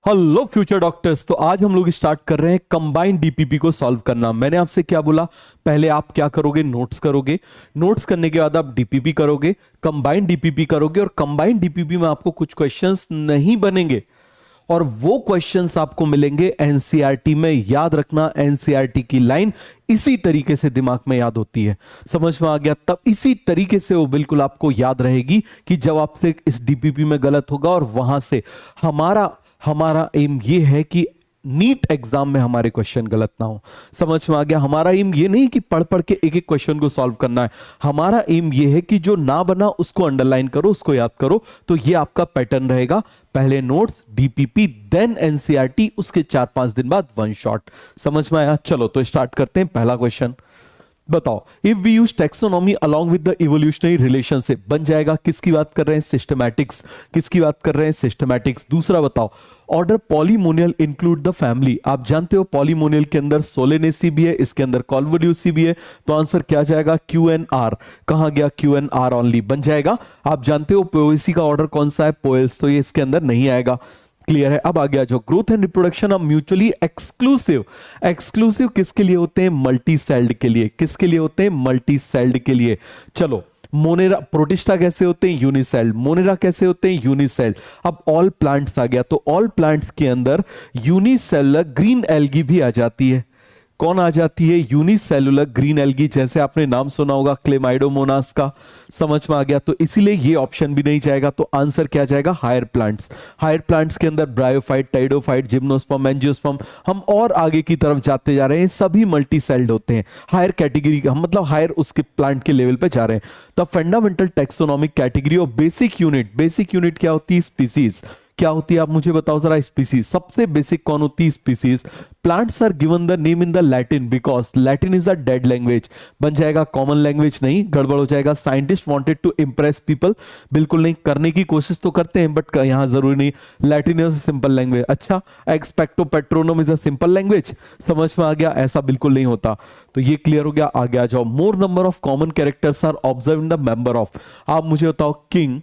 Hello future doctors. तो आज हम लोग स्टार्ट कर रहे हैं कंबाइंड डीपीपी को सॉल्व करना। मैंने आपसे क्या बोला, पहले आप क्या करोगे, नोट्स करोगे, नोट्स करने के बाद आप डीपीपी करोगे, कंबाइंड डीपीपी करोगे, और कंबाइंड डीपीपी में आपको कुछ क्वेश्चंस नहीं बनेंगे और वो क्वेश्चंस आपको मिलेंगे एनसीईआरटी में। याद रखना, एनसीईआरटी की लाइन इसी तरीके से दिमाग में याद होती है। समझ में आ गया? तब इसी तरीके से वो बिल्कुल आपको याद रहेगी कि जब आपसे इस डीपीपी में गलत होगा और वहां से हमारा हमारा एम ये है कि नीट एग्जाम में हमारे क्वेश्चन गलत ना हो। समझ में आ गया? हमारा एम ये नहीं कि पढ़ पढ़ के एक एक क्वेश्चन को सॉल्व करना है। हमारा एम ये है कि जो ना बना उसको अंडरलाइन करो, उसको याद करो। तो ये आपका पैटर्न रहेगा, पहले नोट्स, डीपीपी, देन एनसीईआरटी, उसके 4-5 दिन बाद वन शॉट। समझ में आया? चलो तो स्टार्ट करते हैं। पहला क्वेश्चन बताओ, if we use taxonomy along with the evolutionary relationship, बन जाएगा। किसकी बात कर रहे हैं? सिस्टमैटिक्स। किसकी बात कर रहे हैं? सिस्टमैटिक्स। दूसरा बताओ, ऑर्डर पॉलीमोनियल इंक्लूड द फैमिली। आप जानते हो पॉलीमोनियल के अंदर सोलेनेसी भी है, इसके अंदर कॉन्वोल्यूसी भी है। तो आंसर क्या जाएगा? Q N R. कहां गया? क्यू एन आर ओनली बन जाएगा। आप जानते हो पोएसी का ऑर्डर कौन सा है? पोएल्स। तो ये इसके अंदर नहीं आएगा। क्लियर है? अब आ गया जो growth and reproduction of mutually exclusive. Exclusive किसके लिए होते हैं? मल्टी सेल्ड के लिए। किसके लिए होते हैं? मल्टी सेल्ड के लिए। चलो, मोनेरा प्रोटिस्टा कैसे होते हैं? यूनिसेल्ड। मोनेरा कैसे होते हैं? यूनिसेल्ड। अब ऑल प्लांट्स आ गया, तो ऑल प्लांट्स के अंदर यूनिसेलुलर ग्रीन एल्गी भी आ जाती है। कौन आ जाती है? यूनिसेलुलर ग्रीन एल्गी, जैसे आपने नाम सुना होगा क्लेमाइडोमोनास का। समझ में आ गया? तो इसीलिए ये ऑप्शन भी नहीं जाएगा। तो आंसर क्या जाएगा? Higher plants. हायर प्लांट्स के अंदर ब्रायोफाइट, टाइडोफाइट, जिम्नोस्पर्म, एंजियोस्पर्म, हम और आगे की तरफ जाते जा रहे हैं, सभी मल्टी सेल्ड होते हैं। हायर कैटेगरी का मतलब हायर उसके प्लांट के लेवल पे जा रहे हैं। तो fundamental taxonomic category of basic unit. Basic unit क्या होती है? स्पीसीज। क्या होती है आप मुझे बताओ जरा। स्पीसीज सबसे बेसिक कौन होती है? Species. Plants are given the name in the Latin because Latin is a dead language. बन जाएगा कॉमन लैंग्वेज, नहीं, गड़बड़ हो जाएगा। Scientist wanted to impress people, बिल्कुल नहीं, करने की कोशिश तो करते हैं बट यहां जरूरी नहीं। Latin is a simple language. अच्छा, एक्सपेक्टो पेट्रोनम इज अ सिंपल लैंग्वेज। समझ में आ गया? ऐसा बिल्कुल नहीं होता। तो ये क्लियर हो गया। आगे आ जाओ। More number of common characters are observe in the member of. आप मुझे बताओ, king,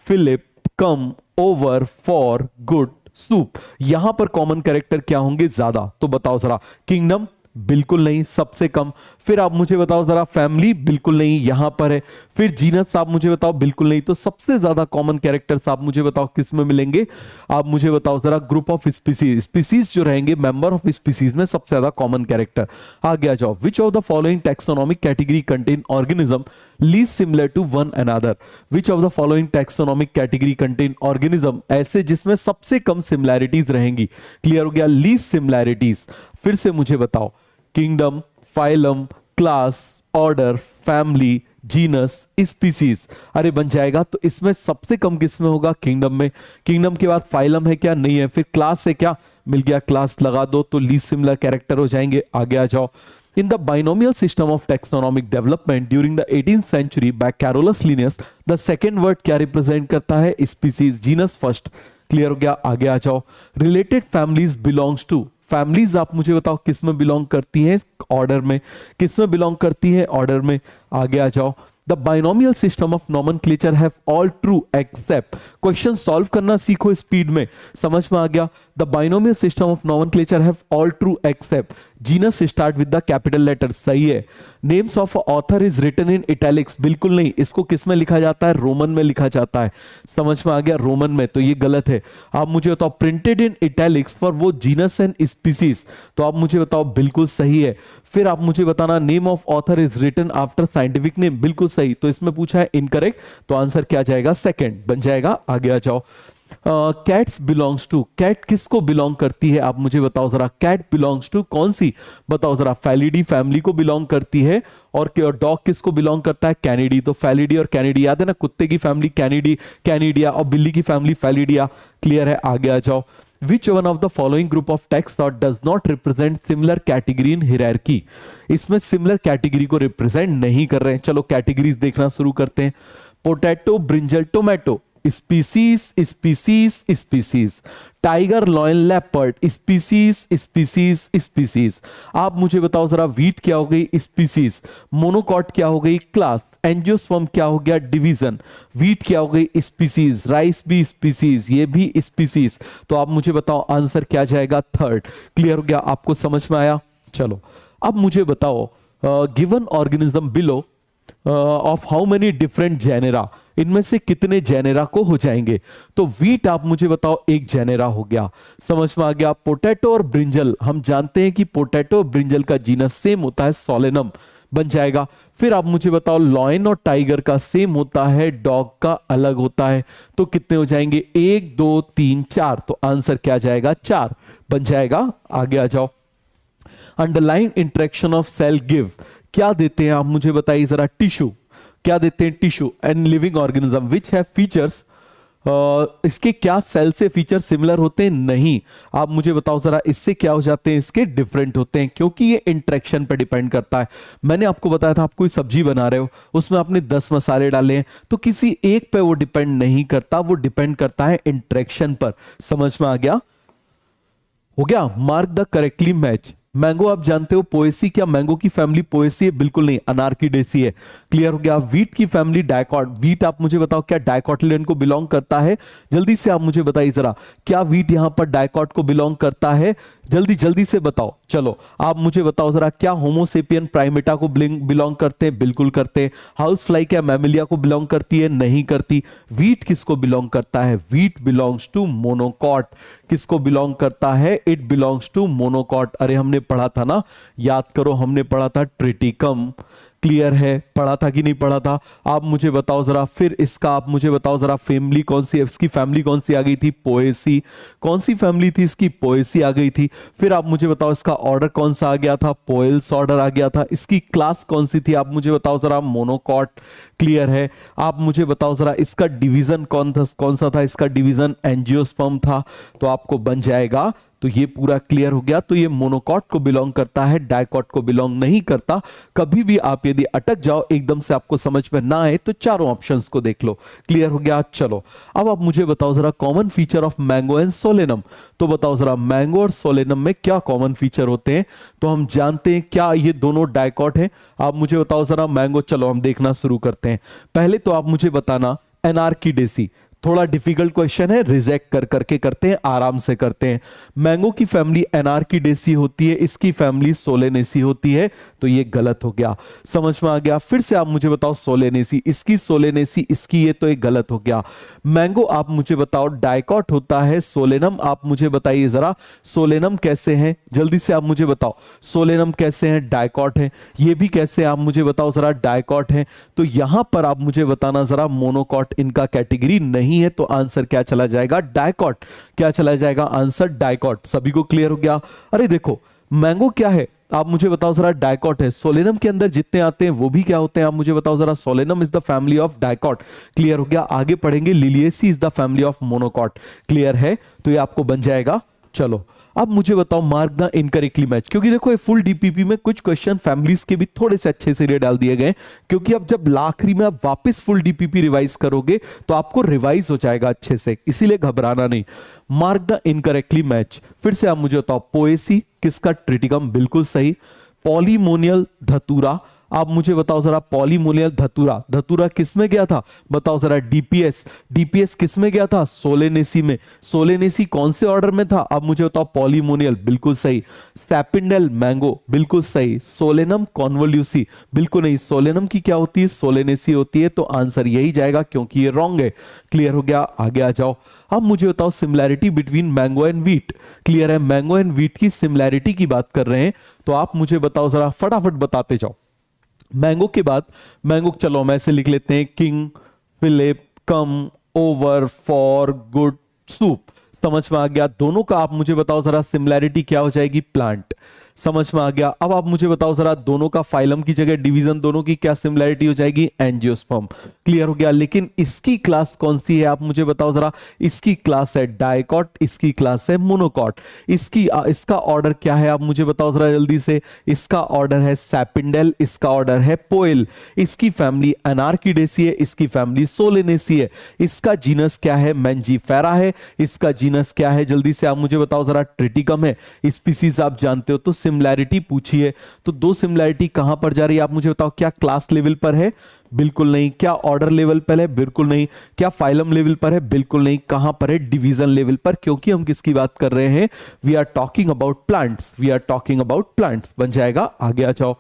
Philip, come, over, for, good, soup. यहां पर कॉमन कैरेक्टर क्या होंगे ज्यादा? तो बताओ जरा। किंगडम बिल्कुल नहीं, सबसे कम। फिर आप मुझे बताओ जरा, फैमिली बिल्कुल नहीं, यहां पर है। फिर जीनस आप मुझे बताओ, बिल्कुल नहीं। तो सबसे ज्यादा कॉमन कैरेक्टर्स आप मुझे बताओ किस में मिलेंगे? आप मुझे बताओ जरा। Group of species. स्पीसीज जो रहेंगे, मेंबर ऑफ स्पीसीज में सबसे ज्यादा कॉमन कैरेक्टर। आगे आ जाओ। Which of the following taxonomic category contain organism least similar to one another. Which of the following taxonomic category contain organism, ऐसे जिसमें सबसे कम सिमिलैरिटीज रहेंगी। क्लियर हो गया? Least similarities. फिर से मुझे बताओ। Kingdom, phylum, class, order, family, genus, species. अरे बन जाएगा। तो इसमें सबसे कम किस में होगा? किंगडम में। किंगडम के बाद फाइलम है क्या? नहीं है। फिर क्लास है क्या? मिल गया, क्लास लगा दो तो लीस्ट सिमिलर कैरेक्टर हो जाएंगे। आगे आ जाओ। In the binomial system of taxonomic development during the 18th century by Carolus Linnaeus, the second word क्या represent करता है? Species, genus first। क्लियर हो गया? आगे आ जाओ। Related families belongs to। Families आप मुझे बताओ किस में बिलोंग करती हैं? ऑर्डर में। किस में बिलोंग करती है? ऑर्डर में। आगे आ जाओ। The binomial system of nomenclature have all true except. Question solve करना सीखो स्पीड में। समझ में आ गया? The binomial system of nomenclature have all true except. Genus start with the capital letter, सही है। Names of author is written in italics, बिल्कुल नहीं। इसको किस में लिखा जाता है? रोमन में लिखा जाता है। समझ में आ गया? रोमन में। तो ये गलत है। आप मुझे बताओ। प्रिंटेड इन इटैलिक्स फॉर वो जीनस एंड स्पीसीज। तो आप मुझे बताओ, बिल्कुल सही है। फिर आप मुझे बताना, name of author is written after scientific name, बिल्कुल सही। तो इसमें पूछा है इनकरेक्ट, तो आंसर क्या जाएगा? सेकंड बन जाएगा। आगे आ जाओ। Cats belongs to. कैट किसको बिलोंग करती है? आप मुझे बताओ जरा। कैट बिलोंग्स टू कौन सी? बताओ जरा। फैलिडी फैमिली को बिलोंग करती है। और डॉग किसको बिलोंग करता है? कैनिडी। तो फैलिडी और कैनिडी, याद है ना? कुत्ते की फैमिली कैनिडी, कैनिडिया, और बिल्ली की फैमिली फैलिडिया। क्लियर है? आगे आ जाओ। Which one of the following group of text thought does not represent similar category in hierarchy? इसमें सिमिलर कैटेगरी को रिप्रेजेंट नहीं कर रहे हैं। चलो कैटेगरीज देखना शुरू करते हैं। Potato, brinjal, tomato, species species species, tiger lion leopard species species species. आप मुझे बताओ जरा, वीट क्या हो गई स्पीसीज, मोनोकॉट क्या हो गई क्लास, एंजियोस्पर्म क्या हो गया डिवीजन, वीट क्या हो गई स्पीसीज, राइस भी स्पीसीज, ये भी स्पीसीज। तो आप मुझे बताओ आंसर क्या जाएगा थर्ड। क्लियर हो गया, आपको समझ में आया? चलो अब मुझे बताओ, given organism below of how many different genera, इनमें से कितने जेनेरा को हो जाएंगे? तो वीट आप मुझे बताओ एक जेनेरा हो गया, समझ में आ गया। पोटैटो और ब्रिंजल, हम जानते हैं कि पोटैटो और ब्रिंजल का जीनस सेम होता है, सोलेनम बन जाएगा। फिर आप मुझे बताओ, लॉयन और टाइगर का सेम होता है, डॉग का अलग होता है, तो कितने हो जाएंगे? 1 2 3 4। तो आंसर क्या जाएगा? 4 बन जाएगा। आगे आ जाओ। Underline interaction of cell give, क्या देते हैं आप मुझे बताइए जरा? टिश्यू। क्या देते हैं? Tissue. And living organism which have features, इसके क्या सेल से फीचर सिमिलर होते हैं? नहीं। आप मुझे बताओ जरा, इससे क्या हो जाते हैं? इसके डिफरेंट होते हैं, क्योंकि ये इंटरेक्शन पे डिपेंड करता है। मैंने आपको बताया था, आप कोई सब्जी बना रहे हो, उसमें आपने 10 मसाले डाले हैं, तो किसी एक पे वो डिपेंड नहीं करता, वो डिपेंड करता है इंटरेक्शन पर। समझ में आ गया? हो गया। Mark the correctly match. Mango आप जानते हो पोएसी, क्या मैंगो की फैमिली पोएसी है? बिल्कुल नहीं, अनार्किडेसी है। क्लियर हो गया। वीट की फैमिली डायकॉट, वीट आप मुझे बताओ क्या डायकॉटिलियन को बिलोंग करता है? जल्दी से आप मुझे बताइए जरा, क्या वीट यहां पर डायकॉट को बिलोंग करता है? जल्दी जल्दी से बताओ। चलो आप मुझे बताओ जरा, क्या होमोसेपियन प्राइमेटा को बिलोंग करते हैं? बिल्कुल करते हैं। हाउस फ्लाई क्या मैमिलिया को बिलोंग करती है? नहीं करती। वीट किसको बिलोंग करता है? Wheat belongs to monocot. किसको बिलोंग करता है? It belongs to monocot. अरे हमने पढ़ा था ना, याद करो, हमने पढ़ा था ट्रिटिकम। क्लियर है? पढ़ा था कि नहीं पढ़ा था? आप मुझे बताओ जरा। फिर इसका आप मुझे बताओ जरा, फैमिली कौन सी, इसकी फैमिली कौन सी आ गई थी? पोएसी। कौन सी फैमिली थी इसकी? पोएसी आ गई थी। फिर आप मुझे बताओ, इसका ऑर्डर कौन सा आ गया था? पोएल्स ऑर्डर आ गया था। इसकी क्लास कौन सी थी? आप मुझे बताओ जरा, मोनोकॉट। क्लियर है? आप मुझे बताओ जरा, इसका डिवीजन कौन सा था? इसका डिवीजन एंजियोस्पर्म था। तो आपको बन जाएगा, तो ये पूरा क्लियर हो गया। तो ये मोनोकॉट को बिलोंग करता है, डायकॉट को बिलोंग नहीं करता। कभी भी आप यदि अटक जाओ, एकदम से आपको समझ में ना आए, तो चारों ऑप्शंस को देख लो। क्लियर हो गया? चलो अब आप मुझे बताओ जरा, common feature of mango and Solanum. तो बताओ जरा, मैंगो और सोलेनम में क्या कॉमन फीचर होते हैं? तो हम जानते हैं, क्या ये दोनों डायकॉट हैं? आप मुझे बताओ जरा, मैंगो। चलो हम देखना शुरू करते हैं। पहले तो आप मुझे बताना, एनार्किडेसी। थोड़ा डिफिकल्ट क्वेश्चन है, रिजेक्ट कर करके करते हैं, आराम से करते हैं। मैंगो की फैमिली एनार्किडेसी होती है, इसकी फैमिली सोलेनेसी होती है, तो ये गलत हो गया। समझ में आ गया? फिर से आप मुझे बताओ, सोलेनेसी, इसकी सोलेनेसी, इसकी, ये तो एक गलत हो गया। मैंगो आप मुझे बताओ डायकॉट होता है, सोलेनम आप मुझे बताइए जरा, सोलेनम कैसे हैं? जल्दी से आप मुझे बताओ, सोलेनम कैसे हैं? डायकॉट हैं। ये भी कैसे, आप मुझे बताओ जरा, डायकॉट हैं। तो यहां पर आप मुझे बताना जरा, मोनोकॉट इनका कैटेगरी नहीं है, तो आंसर क्या चला जाएगा? डायकॉट। क्या चला जाएगा? Answer dicot. सभी को क्लियर हो गया? अरे देखो, मैंगो क्या है आप मुझे बताओ जरा? डायकॉट है। सोलेनम के अंदर जितने आते हैं वो भी क्या होते हैं? आप मुझे बताओ जरा। Solanum is the family of dicot. Clear हो गया? आगे पढ़ेंगे, Liliaceae is the family of monocot. Clear है? तो ये आपको बन जाएगा। चलो अब मुझे बताओ, मार्क द इनकरेक्टली मैच। क्योंकि देखो, ये फुल डीपीपी में कुछ क्वेश्चन फैमिलीज के भी थोड़े से अच्छे से डाल दिए गए, क्योंकि अब जब आखिरी में आप वापस फुल डीपीपी रिवाइज करोगे तो आपको रिवाइज हो जाएगा अच्छे से, इसीलिए घबराना नहीं। Mark the incorrectly match. फिर से आप मुझे बताओ, पोएसी किसका? ट्रिटिकम, बिल्कुल सही। पॉलीमोनियल धतूरा, आप मुझे बताओ जरा, पॉलीमोनियल धतूरा, धतूरा किस में गया था? बताओ जरा। डीपीएस, डीपीएस किस में गया था? सोलेनेसी में। सोलेनेसी कौन से ऑर्डर में था? अब मुझे बताओ। पॉलीमोनियल, बिल्कुल सही। सैपिंडल मैंगो, बिल्कुल सही। सोलेनम कॉन्वोल्यूसी, बिल्कुल नहीं। सोलेनम की क्या होती है? सोलेनेसी होती है, तो आंसर यही जाएगा, क्योंकि ये रॉन्ग है। क्लियर हो गया? आगे आ जाओ। अब मुझे बताओ, similarity between mango and wheat. Clear है? मैंगो एंड वीट की सिमिलैरिटी की बात कर रहे हैं, तो आप मुझे बताओ जरा, फटाफट बताते जाओ। मैंगो के बाद, मैंगो, चलो हम ऐसे लिख लेते हैं, king Philip come over for good soup. समझ में आ गया? दोनों का आप मुझे बताओ जरा, सिमिलैरिटी क्या हो जाएगी? प्लांट। समझ में आ गया। अब आप मुझे बताओ जरा, दोनों का फाइलम की जगह डिवीजन, दोनों की क्या सिमिलैरिटी हो जाएगी? एंजियोस्पर्म। क्लियर हो गया। लेकिन इसकी क्लास कौन सी है आप मुझे बताओ जरा। इसकी क्लास है डाइकॉट, इसकी क्लास है मोनोकॉट। इसका ऑर्डर क्या है आप मुझे बताओ जरा जल्दी से। इसका ऑर्डर है सैपिंडेल, इसका ऑर्डर है पोएल। इसकी फैमिली एनार्किडेसी है, इसकी फैमिली सोलेनेसी है। इसका जीनस क्या है? मैंजीफेरा है। इसका जीनस क्या है जल्दी से आप मुझे बताओ जरा। ट्रिटिकम है। स्पीसीज आप जानते हो। तो सिमिलैरिटी पूछी है, तो दो सिमिलैरिटी कहां पर जा रही है आप मुझे बताओ। क्या क्लास लेवल पर है? बिल्कुल नहीं। क्या ऑर्डर लेवल पर है? बिल्कुल नहीं। क्या फाइलम लेवल पर है? बिल्कुल नहीं। कहां पर है? डिवीजन लेवल पर। क्योंकि हम किसकी बात कर रहे हैं? We are talking about plants, we are talking about plants. बन जाएगा। आगे आ जाओ।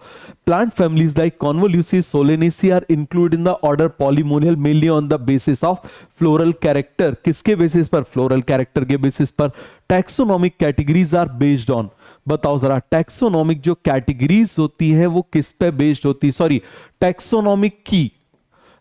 Plant families like Convolvulaceae, Solanaceae are include in the order Polemoniales mainly on the basis of floral character. किसके बेसिस पर? फ्लोरल कैरेक्टर के basis पर। Taxonomic categories are based on, बताओ जरा। टैक्सोनॉमिक जो कैटेगरीज होती है वो किस पे बेस्ड होती है? सॉरी, टैक्सोनॉमिक की,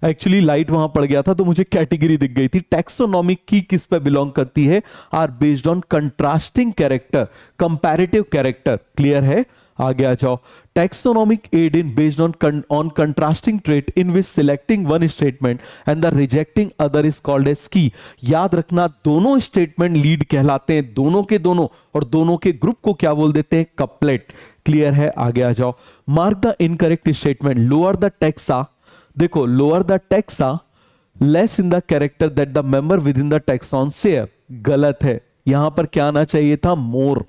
एक्चुअली लाइट वहां पड़ गया था तो मुझे कैटेगरी दिख गई थी। टैक्सोनॉमिक की किस पे बिलोंग करती है? Are based on contrasting character, comparative character. Clear है? आगे आ जाओ। Taxonomic aid in based on contrasting trait in which selecting one statement and the rejecting other is called as key. याद रखना, दोनों स्टेटमेंट लीड कहलाते हैं, दोनों के दोनों, और दोनों के ग्रुप को क्या बोल देते हैं? कपलेट। क्लियर है? आगे आ जाओ। Mark the incorrect statement. Lower the taxa, देखो, lower the taxa less in the character that the member within the taxon share. गलत है। यहां पर क्या आना चाहिए था? More.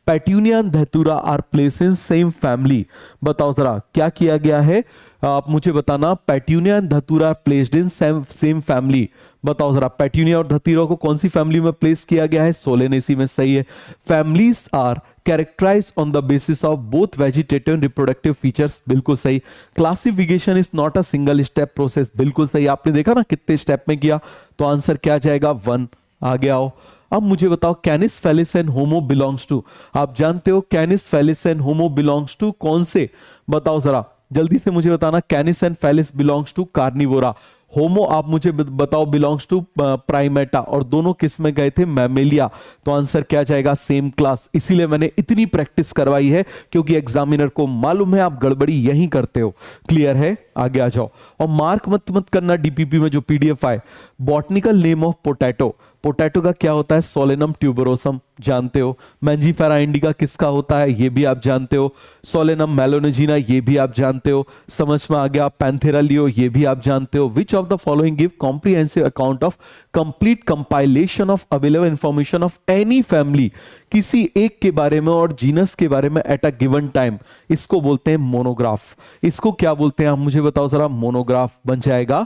Petunia and Datura are place in same family. बताओ जरा क्या किया गया है आप मुझे बताना। Petunia and Datura placed in same family. बताओ जरा, पेट्यूनिया और धतूरा को कौन सी फैमिली में प्लेस किया गया है? सोलेनेसी में। सही है। Families are characterized on the basis of both vegetative and reproductive features। बिल्कुल सही। Classification is not a single step process. बिल्कुल सही। आपने देखा ना कितने स्टेप में किया, तो आंसर क्या जाएगा? 1। आगे आओ। अब मुझे बताओ, Canis Felis and Homo belongs to. आप जानते हो Canis Felis and Homo belongs to कौन से? बताओ जरा जल्दी से मुझे बताना। Canis and Felis belongs to Carnivora. Homo आप मुझे बताओ बिलोंग्स टू प्राइमेटा, और दोनों किस में गए थे? मैमेलिया। तो आंसर क्या जाएगा? Same class. इसीलिए मैंने इतनी प्रैक्टिस करवाई है, क्योंकि एग्जामिनर को मालूम है आप गड़बड़ी यहीं करते हो। क्लियर है? आगे आ जाओ। और मार्क मत करना डीपीपी में जो पीडीएफ आए। Botanical name of potato. Potato का क्या होता है? Solanum tuberosum. जानते हो। मैंजीफेरा इंडिका किसका होता है? ये भी आप जानते हो। सोलेनम मेलोनोजिना, ये भी आप जानते हो। समझ में आ गया। पैंथेरा लियो, ये भी आप जानते हो। विच of the following give comprehensive account of complete compilation of available information of any family. किसी एक के बारे में और जीनस के बारे में एट अ गिवन टाइम, इसको बोलते हैं मोनोग्राफ। इसको क्या बोलते हैं आप मुझे बताओ जरा। मोनोग्राफ। बन जाएगा।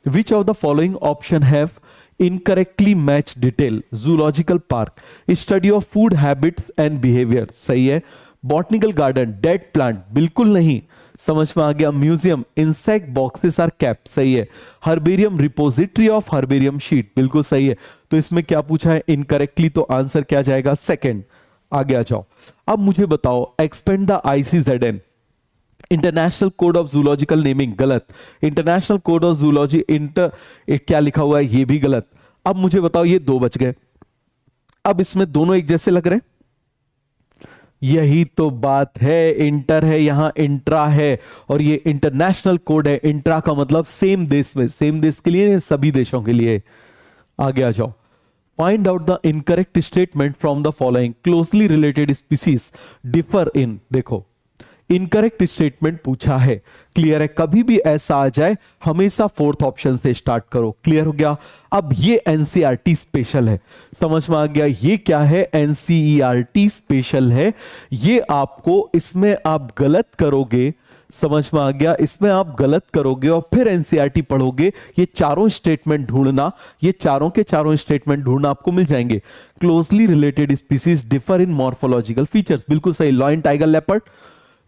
Which of the following option have incorrectly match detail? Zoological park, study of food habits and behaviour. सही है। Botanical garden, dead plant. बिल्कुल नहीं। समझ में आ गया। Museum, insect boxes are kept. सही है। Herbarium, repository of herbarium sheet. बिल्कुल सही है। तो इसमें क्या पूछा है? इनकरेक्टली। तो आंसर क्या जाएगा? सेकंड। आगे आ जाओ। अब मुझे बताओ, expand the ICZN, international code of zoological naming. गलत। इंटरनेशनल कोड ऑफ जूलॉजी क्या लिखा हुआ है? ये भी गलत। अब मुझे बताओ, ये 2 बच गए। अब इसमें दोनों एक जैसे लग रहे हैं। यही तो बात है। इंटर है, यहां इंट्रा है, और ये इंटरनेशनल कोड है। इंट्रा का मतलब सेम देश में, सेम देश के लिए, सभी देशों के लिए। आगे आ जाओ। Find out the incorrect statement from the following closely related species differ इन। देखो, इनकरेक्ट स्टेटमेंट पूछा है। क्लियर है? कभी भी ऐसा आ जाए, हमेशा 4th ऑप्शन से स्टार्ट करो। क्लियर हो गया? अब ये एनसीईआरटी स्पेशल है। समझ में आ गया? ये क्या है? एनसीईआरटी स्पेशल है। ये आपको, इसमें आप गलत करोगे, समझ में आ गया, इसमें आप गलत करोगे और फिर एनसीईआरटी पढ़ोगे, ये चारों स्टेटमेंट ढूंढना, ये चारों के चारों स्टेटमेंट ढूंढना आपको मिल जाएंगे। Closely related species differ in morphological features. बिल्कुल सही। Lion, tiger, leopard.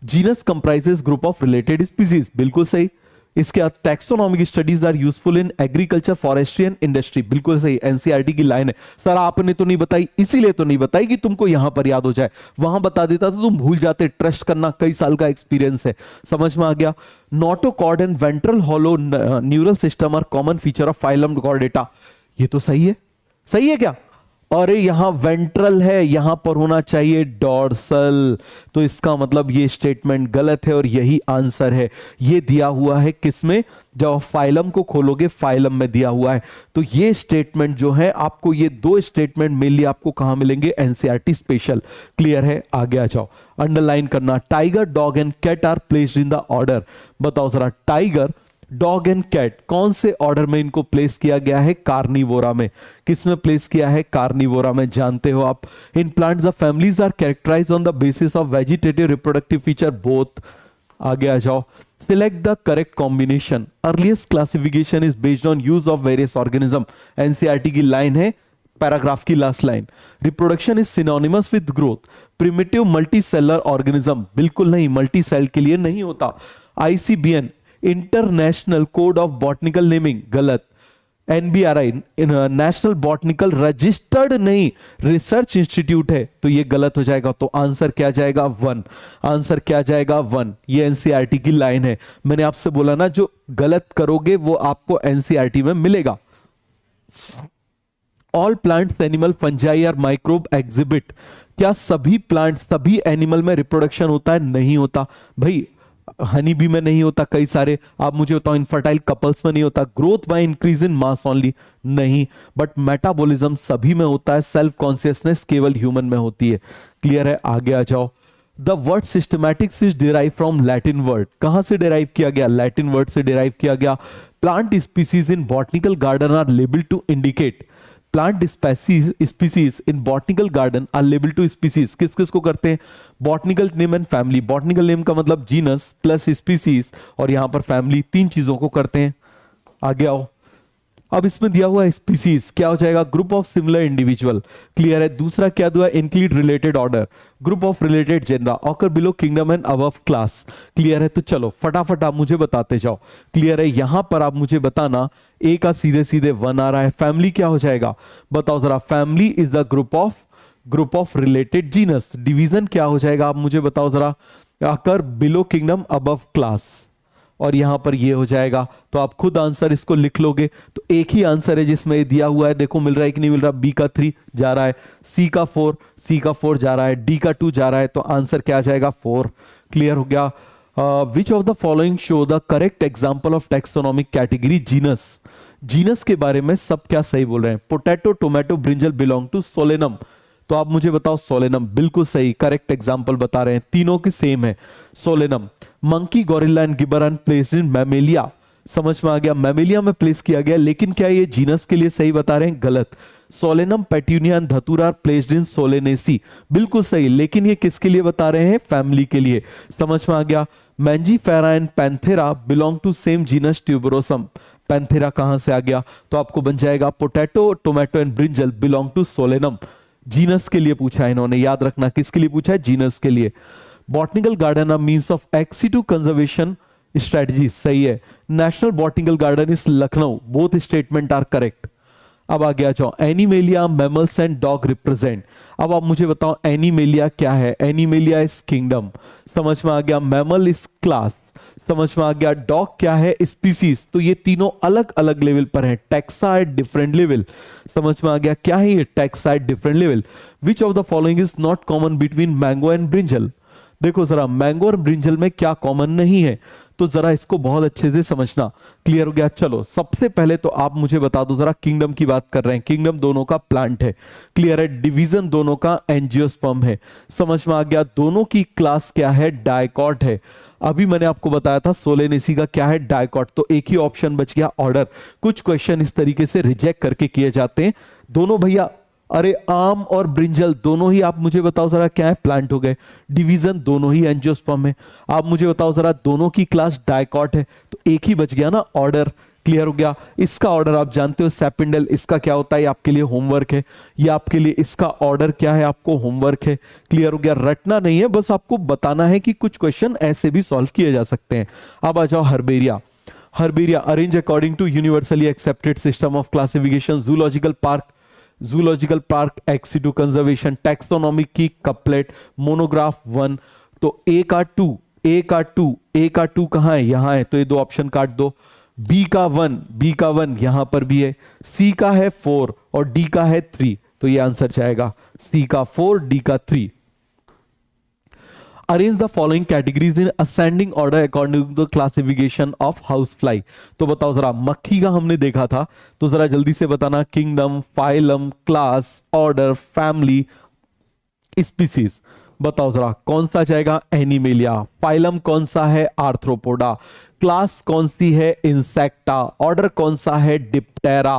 Genus comprises group of related species. बिल्कुल सही। इसके बाद taxonomic studies are useful in agriculture, forestry and industry. बिल्कुल सही। एनसीईआरटी की लाइन है। सर आपने तो नहीं बताई, इसीलिए तो नहीं बताई कि तुमको यहां पर याद हो जाए, वहां बता देता तो तुम भूल जाते। ट्रस्ट करना, कई साल का एक्सपीरियंस है। समझ में आ गया? Notochord and ventral hollow neural system are common feature of phylum Chordata. ये तो सही है। सही है क्या? और यहां वेंट्रल है, यहां पर होना चाहिए डॉर्सल। तो इसका मतलब ये स्टेटमेंट गलत है और यही आंसर है। ये दिया हुआ है किसमें, जब आप फाइलम को खोलोगे फाइलम में दिया हुआ है। तो ये स्टेटमेंट जो है आपको, ये दो स्टेटमेंट मेनली आपको कहां मिलेंगे, एनसीईआरटी स्पेशल। क्लियर है, आगे आ जाओ। अंडरलाइन करना, tiger dog and cat are placed in the order. बताओ जरा, टाइगर डॉग एंड कैट कौन से ऑर्डर में इनको प्लेस किया गया है, कार्निवोरा में। किस में प्लेस किया है, कार्निवोरा में, जानते हो आप। In plants the families are characterized on the basis of vegetative reproductive feature both. आगे आ जाओ। Select the correct combination, earliest classification is based on use of various organism. NCERT की लाइन है, पैराग्राफ की last line. Reproduction is synonymous with growth. Primitive multicellular organism, बिल्कुल नहीं, multi cell के लिए नहीं होता। ICBN, international code of botanical naming, गलत। एनबीआरआई, नेशनल बॉटनिकल रजिस्टर्ड नहीं, रिसर्च इंस्टीट्यूट है, तो ये गलत हो जाएगा। तो आंसर क्या जाएगा, 1। आंसर क्या जाएगा, 1। ये एनसीईआरटी की लाइन है। मैंने आपसे बोला ना, जो गलत करोगे वो आपको एनसीईआरटी में मिलेगा। ऑल प्लांट्स, एनिमल, फंजाई और माइक्रोब एग्जिबिट। क्या सभी प्लांट, सभी एनिमल में रिप्रोडक्शन होता है, नहीं होता भाई। हनी बी में नहीं होता, कई सारे, आप मुझे बताओ, इनफर्टाइल कपल्स में नहीं होता। Growth by increase in mass only, नहीं। बट मेटाबॉलिज्म सभी में होता है, सेल्फ कॉन्शियसनेस केवल ह्यूमन में होती है। क्लियर है, आगे आ जाओ। The word systematics is derive from Latin word, कहां से डिराइव किया गया, लैटिन वर्ड से डिराइव किया गया। Plant species in botanical garden are labelled to indicate, plant species in botanical garden are label to species, किस किस को करते हैं, botanical name and family. Botanical name का मतलब जीनस प्लस स्पीसीज, और यहां पर फैमिली, तीन चीजों को करते हैं। आगे आओ। अब इसमें दिया हुआ स्पीसीज क्या हो जाएगा, group of similar individual. Clear है। दूसरा क्या दिया, include related order, group of related genera, occur below kingdom and above class. Clear है। तो चलो फटाफट आप मुझे बताते जाओ। क्लियर है, यहां पर आप मुझे बताना, ए का सीधे सीधे 1 आ रहा है। फैमिली क्या हो जाएगा, बताओ जरा। Family is the group of related genus. Division क्या हो जाएगा, आप मुझे बताओ जरा, occur below kingdom above class, और यहां पर ये हो जाएगा। तो आप खुद आंसर इसको लिख लोगे। तो एक ही आंसर है जिसमें ये दिया हुआ है, देखो मिल रहा है कि नहीं मिल रहा। बी का 3 जा रहा है, सी का 4 जा रहा है, डी का 2 जा रहा है। तो आंसर क्या आ जाएगा, 4। क्लियर हो गया। Which of the following show the correct example of taxonomic category genus. Genus के बारे में सब क्या सही बोल रहे हैं। Potato, tomato, brinjal belong to Solanum. तो आप मुझे बताओ, सोलेनम बिल्कुल सही, करेक्ट एग्जाम्पल बता रहे हैं, तीनों की सेम है, सोलेनम। मंकी, गोरिल्ला एंड गिबर आर प्लेस्ड इन मैमेलिया, समझ में आ गया, मैमेलिया में प्लेस किया गया। लेकिन क्या ये जीनस के लिए सही बता रहे हैं, गलत। Solanum, petunia and Datura are placed in Solanaceae, बिल्कुल सही। लेकिन ये किसके लिए बता रहे हैं, फैमिली के लिए, समझ में आ गया। Mangifera and Panthera belong to same genus tuberosum. Panthera कहां से आ गया, तो आपको बन जाएगा potato, tomato and brinjal belong to Solanum. Genus के लिए पूछा है इन्होंने, याद रखना किसके लिए पूछा है, जीनस के लिए। Botanical garden are means of ex situ conservation strategy, सही है। National botanical garden is Lucknow, both statement are correct. अब आगे आ जाओ। Animalia, mammals and dog represent. अब आप मुझे बताओ एनिमेलिया क्या है, एनिमेलिया इज किंगडम, समझ में आ गया। मैमल इज क्लास, समझ में आ गया। डॉग क्या है, स्पीसीज। तो ये तीनों अलग अलग लेवल पर हैं, टैक्सा एट डिफरेंट लेवल, समझ में आ गया। क्या है ये, taxa at different level. Which of the following is not common between mango and brinjal. देखो जरा, मैंगो और ब्रिंजल में क्या कॉमन नहीं है, तो जरा इसको बहुत अच्छे से समझना। क्लियर हो गया। चलो सबसे पहले तो आप मुझे बता दो जरा, किंगडम की बात कर रहे हैं, किंगडम दोनों का प्लांट है, क्लियर है। डिवीजन दोनों का एंजियोस्पर्म है, समझ में आ गया। दोनों की क्लास क्या है, डायकॉट है। अभी मैंने आपको बताया था सोलेनेसी का क्या है, डायकॉट। तो एक ही ऑप्शन बच गया, ऑर्डर। कुछ क्वेश्चन इस तरीके से रिजेक्ट करके किए जाते हैं। दोनों भैया, अरे आम और ब्रिंजल दोनों ही आप मुझे बताओ जरा क्या है, प्लांट हो गए। डिवीजन दोनों ही एंजियोस्पर्म है। आप मुझे बताओ जरा, दोनों की क्लास डायकॉट है, तो एक ही बच गया ना, ऑर्डर। क्लियर हो गया। इसका ऑर्डर आप जानते हो, सेपिंडल, इसका क्या होता है, आपके लिए होमवर्क है। ये आपके लिए इसका ऑर्डर क्या है, आपको होमवर्क है। क्लियर हो गया। रटना नहीं है, बस आपको बताना है कि कुछ क्वेश्चन ऐसे भी सॉल्व किए जा सकते हैं। अब आ जाओ herbaria. Herbaria arrange according to universally accepted system of classification. Zoological park ex situ conservation, taxonomic की कपलेट, मोनोग्राफ 1। तो ए का 2 कहां है, यहां है, तो ये दो ऑप्शन काट दो। बी का 1 यहां पर भी है। सी का है 4 और डी का है 3, तो ये आंसर जाएगा सी का 4, डी का 3। Arrange the following categories in ascending order according to the classification of house fly. तो बताओ जरा, मक्खी का हमने देखा था, तो जरा जल्दी से बताना, kingdom, phylum, class, order, family, species. बताओ जरा कौन सा जाएगा, एनिमेलिया। फाइलम कौन सा है, आर्थ्रोपोडा। क्लास कौन सी है, इंसेक्टा। ऑर्डर कौन सा है, डिप्टेरा।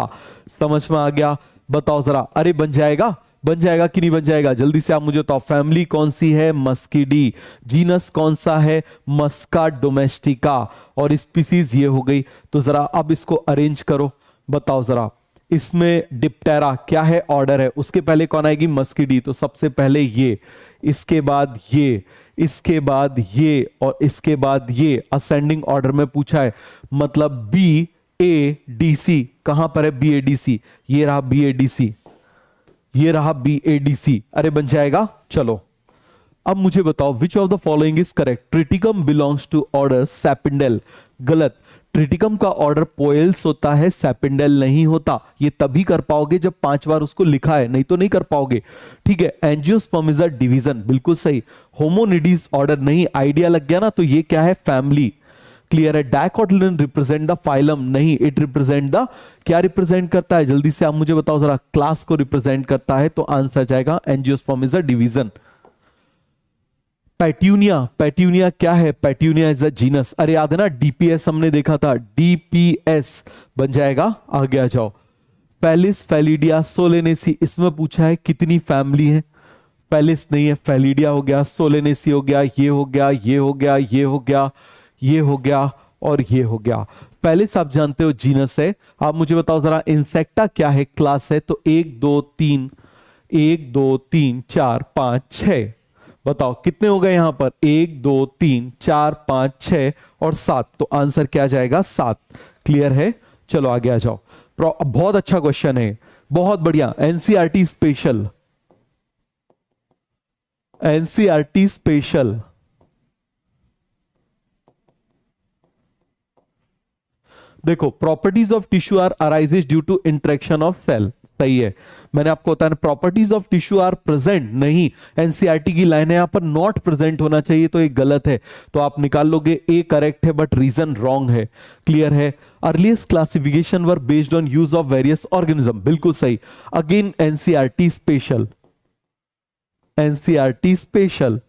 समझ में आ गया? बताओ जरा, अरे बन जाएगा, बन जाएगा कि नहीं बन जाएगा, जल्दी से आप मुझे बताओ। फैमिली कौन सी है, मस्किडी। जीनस कौन सा है, मस्का डोमेस्टिका। और स्पीसीज ये हो गई। तो जरा अब इसको अरेंज करो, बताओ जरा। इसमें डिप्टेरा क्या है, ऑर्डर है, उसके पहले कौन आएगी, मस्किडी। तो सबसे पहले ये, इसके बाद ये, इसके बाद ये, और इसके बाद ये। असेंडिंग ऑर्डर में पूछा है, मतलब बी ए डी सी। कहां पर है बी ए डी सी, ये रहा बी ए डी सी, ये रहा बी ए डी सी। अरे बन जाएगा। चलो अब मुझे बताओ, which of the following is correct. Triticum belongs to order Sapindales. गलत। ट्रिटिकम का ऑर्डर पोएल्स होता है, सैपिंडेल नहीं होता। ये तभी कर पाओगे जब 5 बार उसको लिखा है, नहीं तो नहीं कर पाओगे। ठीक है। एंजियोस्पर्म इज अ डिवीजन, बिल्कुल सही। होमोनिडीज ऑर्डर नहीं, आइडिया लग गया ना। तो ये क्या है, फैमिली। क्लियर है। डाइकोटिलेडन रिप्रेजेंट द फाइलम, नहीं, इट रिप्रेजेंट द, क्या रिप्रेजेंट करता है, जल्दी से आप मुझे बताओ जरा, क्लास को रिप्रेजेंट करता है। तो आंसर जाएगा angiosperm is a division. Petunia, petunia क्या है, पेट्यूनिया इज अ जीनस। अरे याद है ना, डीपीएस हमने देखा था, डीपीएस बन जाएगा। आगे आ जाओ। पैलिस, फैलिडिया, सोलेनेसी, इसमें पूछा है कितनी फैमिली है। पैलिस नहीं है, फैलिडिया हो गया, सोलेनेसी हो गया, ये हो गया, ये हो गया, ये हो गया, ये हो गया, और ये हो गया। पैलिस आप जानते हो जीनस है। आप मुझे बताओ जरा, इंसेक्टा क्या है, क्लास है। तो 1 2 3, 1 2 3 4 5 6। बताओ कितने हो गए यहां पर, 1 2 3 4 5 6 और 7। तो आंसर क्या जाएगा, 7। क्लियर है। चलो आगे आ जाओ। बहुत अच्छा क्वेश्चन है, बहुत बढ़िया। NCERT special, NCERT special. देखो, properties of tissue are arises due to interaction of cell. सही है। मैंने आपको बताया properties of tissue are present, नहीं, एनसीईआरटी की लाइन है यहां पर, नॉट प्रेजेंट होना चाहिए, तो ये गलत है। तो आप निकाल लोगे ए करेक्ट है, बट रीजन रॉन्ग है। क्लियर है। Earliest classification were based on use of various organism, बिल्कुल सही। Again NCERT special, NCERT special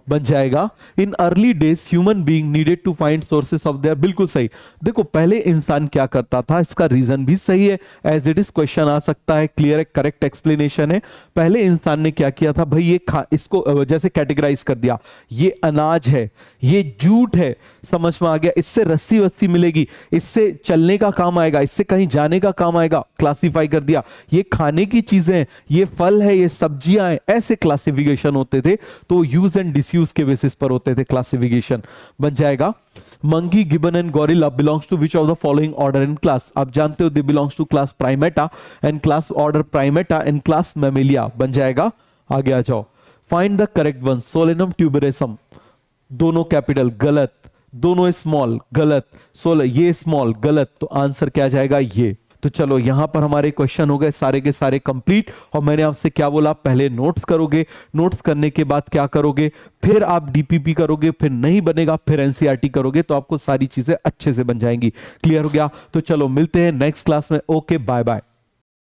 बन जाएगा। In early days human being needed to find sources of their, बिल्कुल सही। देखो पहले इंसान क्या करता था, इसका रीजन भी सही है, एज इट इज क्वेश्चन आ सकता है। क्लियर है, करेक्ट एक्सप्लेनेशन है। पहले इंसान ने क्या किया था भाई, ये इसको जैसे कैटेगराइज कर दिया, ये अनाज है, ये जूट है, समझ में आ गया, इससे रस्सी वस्सी मिलेगी, इससे चलने का काम आएगा, इससे कहीं जाने का काम आएगा, क्लासिफाई कर दिया। ये खाने की चीजें, ये फल है, ये सब्जियां हैं, ऐसे क्लासिफिकेशन होते थे। तो यूज एंड डिसयूज के बेसिस पर होते थे क्लासिफिकेशन। बन जाएगा। Monkey, gibbon and gorilla belongs to which of the following order and class. आप जानते हो they belongs to class Primata and class order Primata and class Mammalia. बन जाएगा। आगे आ जाओ। Find the correct one. Solanum tuberosum, दोनों capital, गलत। दोनों स्मॉल, गलत। ये स्मॉल, गलत। तो आंसर क्या जाएगा, ये। तो चलो यहां पर हमारे क्वेश्चन हो गए सारे के सारे कंप्लीट। और मैंने आपसे क्या बोला, पहले नोट्स करोगे, नोट्स करने के बाद क्या करोगे, फिर आप डीपीपी करोगे, फिर नहीं बनेगा फिर एनसीईआरटी करोगे, तो आपको सारी चीजें अच्छे से बन जाएंगी। क्लियर हो गया। तो चलो मिलते हैं नेक्स्ट क्लास में। Okay, bye bye.